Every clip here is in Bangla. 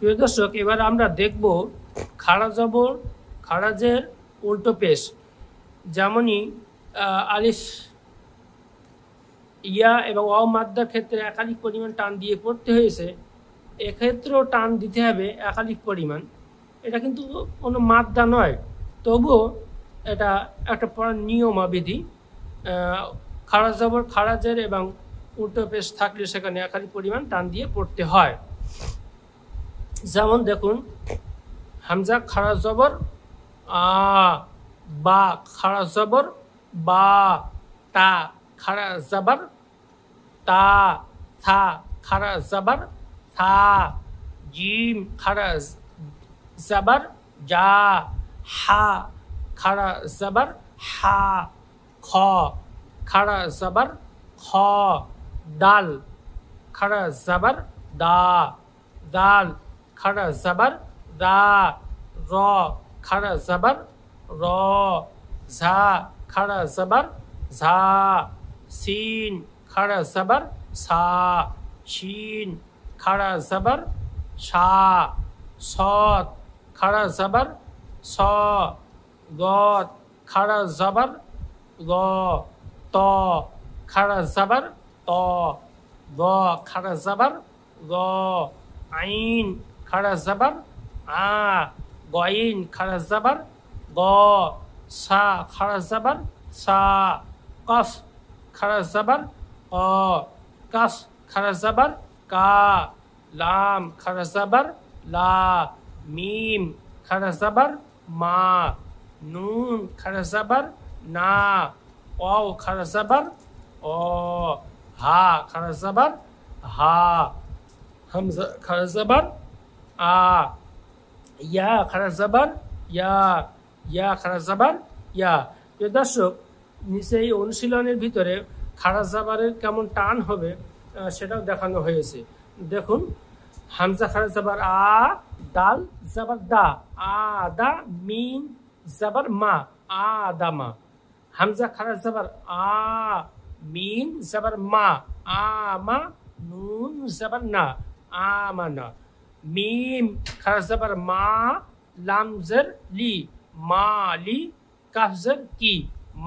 প্রিয় দর্শক, এবার আমরা দেখব খাড়া জবর খাড়াজের উল্টো পেশ। যেমনই আলিফ ইয়া এবং অ মাদ্দার ক্ষেত্রে একাধিক পরিমাণ টান দিয়ে পড়তে হয়েছে, এক্ষেত্রেও টান দিতে হবে একাধিক পরিমাণ। এটা কিন্তু কোনো মাদ্দা নয়, তবুও এটা একটা পড়ার নিয়মাবিধি। খাড়া জবর খাড়াজের এবং উল্টো পেশ থাকলে সেখানে একাধিক পরিমাণ টান দিয়ে পড়তে হয়। যেমন দেখুন, হামজা খাড়া জবর আ, বা খাড়া জবর বা, তা খাড়া জবর তা, থা খাড়া জবর থা, জিম খাড়া জবর যা, হা খাড়া জবর হা, খ খাড়া জবর খ, দাল খাড়া জবর দা, দাল খাড়া জবর দা, র খাড়া জবর র, ঝা খাড়া জবর ঝা, সিন খাড়া জবর সা, শিন খাড়া জবর শা, সদ খাড়া জবর স, গদ খাড়া জবর গ, ত খাড়া জবর ত, গ খাড়া জবর গ, আইন খাড়া জবর আ, গইন খাড়া জবর গ, সা খাড়া জবর সা, কফ খাড়া জবর ক, কফ খাড়া জবর কা, লাম খাড়া জবর লা, মিম খাড়া জবর মা, নুন খাড়া জবর না, ওয়াও খাড়া জবর ও, হা খাড়া জবর হা, হামজা খাড়া জবর আ, ইয়া খাড়া জবর ইয়া, ইয়া খাড়া জবর ইয়া। প্রিয় দর্শক, নিচে এই অনুশীলনের ভিতরে খাড়া জবরের কেমন টান হবে সেটাও দেখানো হয়েছে। দেখুন, হামজা খাড়া জবর আ, দাল জবর দা, আ দা, মিম জবর মা, আ দা মা। হামজা খাড়া জবর আ, মিম জবর মা, আ মা, নুন জবর না, আ মা না। মিম খাড়া জবর মা, লাম জের লি, মালি, কাফ জের কি,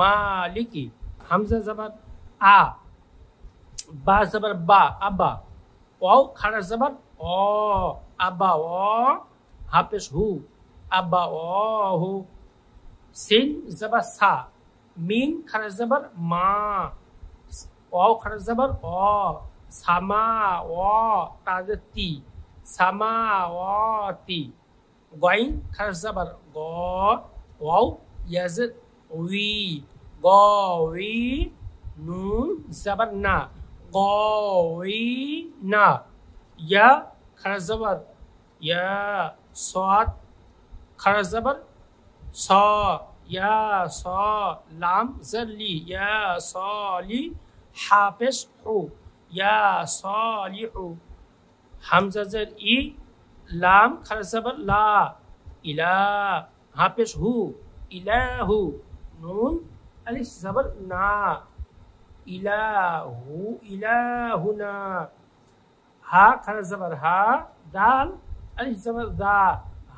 মালিকি। হামজা জবর আ, বা জবর বা, আবা। ওয়াও খাড়া জবর অ, আবা অ, হাফেশ হু, আবা অ হু। সিন জবর সা, মিম খাড়া জবর মা, ওয়াও খাড়া জবর অ, সামা অ, তাজে তি, সামা অ তি। গইন খাড়া জবর গ, ওয়াও ইয়াজের উই, গ উই, নুন জবর না, গ উই না। ইয়া খাড়া জবর ইয়া, সদ খাড়া জবর স, ইয়া স, লাম জের লি, ইয়া সলি, হাফেশ হু, ইয়া সলিহু। হামজা জের ই, লাম খাড়া জবর লা, ইলা, হাফেশ হু, ইলাহু। নুন আলিফ জবর না, ইলাহু, ইলাহুনা। হা খাড়া জবর হা, দাল আলিফ জবর দা,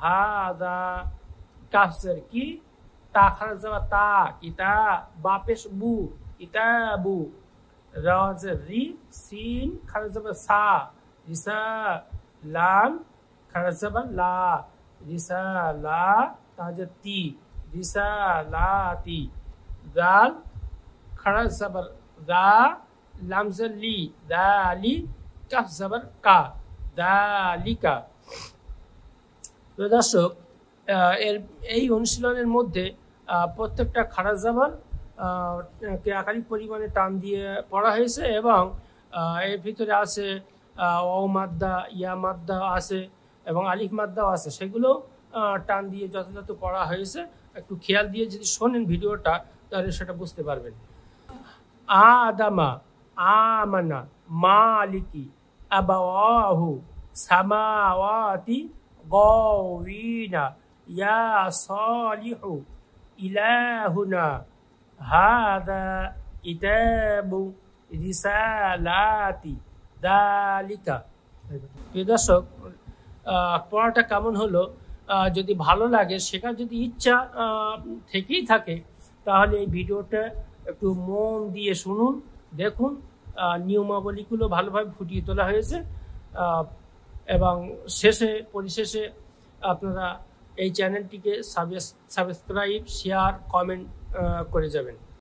হা দা। কাফ জের কি, তা খাড়া জবর তা, কিতা, বা পেশ বু, কিতাবু। র জের রি, সিন খাড়া জবর সা, রিসা, লাম খাড়া জবর লা, রিসা লা, তাজে তি, রিসা লা তি। দাল খাড়া জবর দা, লাম জের লি, দালি, কাফ জবর কা, দালিকা। দর্শক, এই অনুশীলনের মধ্যে প্রত্যেকটা খাড়া জবর কে একাধিক পরিমাণে টান দিয়ে পড়া হয়েছে এবং এর ভিতরে আছে ও মাদ্দা, ইয়া মাদ্দা আছে এবং আলিফ মাদ্দাও আছে, সেগুলো টান দিয়ে যথাযথ পড়া হয়েছে। একটু খেয়াল দিয়ে যদি শোনেন ভিডিওটা, তাহলে সেটা বুঝতে পারবেন। আদামা, আমানা, মালিকি, আবাওয়াহু, সামাওয়াতি, গাওয়িনা, ইয়া সালিহু, ইলাহুনা, হাদা কিতাবু, রিসালাতি, দালিকা। প্রিয় দর্শক, পড়াটা কেমন হলো, যদি ভালো লাগে, শেখার যদি ইচ্ছা থেকেই থাকে, তাহলে এই ভিডিওটা একটু মন দিয়ে শুনুন, দেখুন। নিয়মাবলীগুলো ভালোভাবে ফুটিয়ে তোলা হয়েছে, এবং পরিশেষে আপনারা এই চ্যানেলটিকে সাবস্ক্রাইব, শেয়ার, কমেন্ট করে যাবেন।